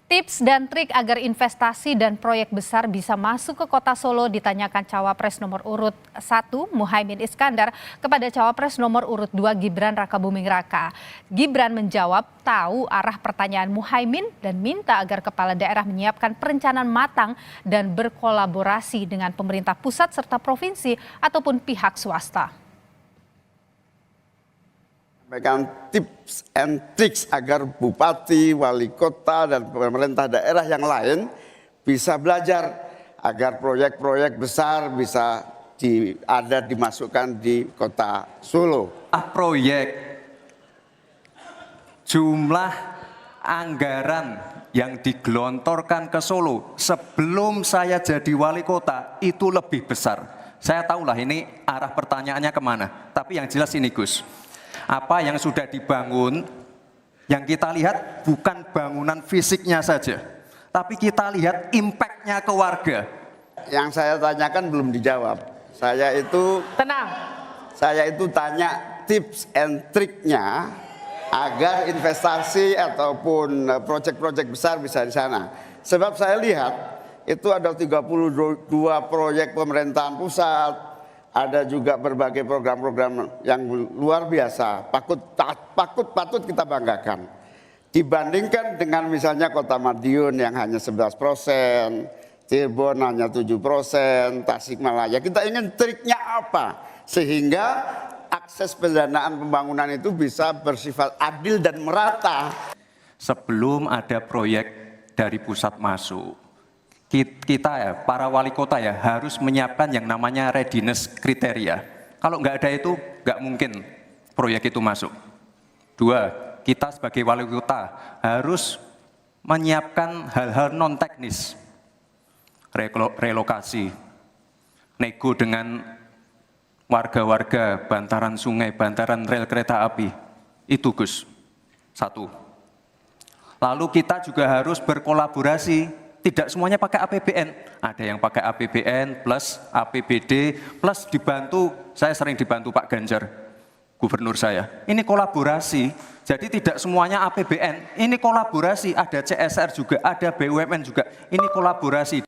Tips dan trik agar investasi dan proyek besar bisa masuk ke kota Solo ditanyakan Cawapres nomor urut 1 Muhaimin Iskandar kepada Cawapres nomor urut 2 Gibran Rakabuming Raka. Gibran menjawab tahu arah pertanyaan Muhaimin dan minta agar kepala daerah menyiapkan perencanaan matang dan berkolaborasi dengan pemerintah pusat serta provinsi ataupun pihak swasta. Sampaikan tips and tricks agar bupati, wali kota, dan pemerintah daerah yang lain bisa belajar agar proyek-proyek besar bisa dimasukkan di kota Solo. Proyek, jumlah anggaran yang digelontorkan ke Solo sebelum saya jadi wali kota itu lebih besar. Saya tahulah ini arah pertanyaannya kemana, tapi yang jelas ini Gus. Apa yang sudah dibangun, yang kita lihat bukan bangunan fisiknya saja, tapi kita lihat impact-nya ke warga. Yang saya tanyakan belum dijawab. Saya itu tanya tips and triknya agar investasi ataupun proyek-proyek besar bisa di sana. Sebab saya lihat itu ada 32 proyek pemerintahan pusat, ada juga berbagai program-program yang luar biasa, patut kita banggakan. Dibandingkan dengan misalnya Kota Madiun yang hanya 11%, Cirebon hanya 7%, Tasikmalaya. Kita ingin triknya apa? Sehingga akses pendanaan pembangunan itu bisa bersifat adil dan merata. Sebelum ada proyek dari pusat masuk, kita ya, para wali kota ya harus menyiapkan yang namanya readiness kriteria. Kalau nggak ada itu, nggak mungkin proyek itu masuk. 2, kita sebagai wali kota harus menyiapkan hal-hal non teknis, relokasi, nego dengan warga-warga, bantaran sungai, bantaran rel kereta api. Itu Gus, 1. Lalu kita juga harus berkolaborasi. Tidak semuanya pakai APBN, ada yang pakai APBN plus APBD plus dibantu, saya sering dibantu Pak Ganjar, gubernur saya. Ini kolaborasi, jadi tidak semuanya APBN, ini kolaborasi, ada CSR juga, ada BUMN juga, ini kolaborasi.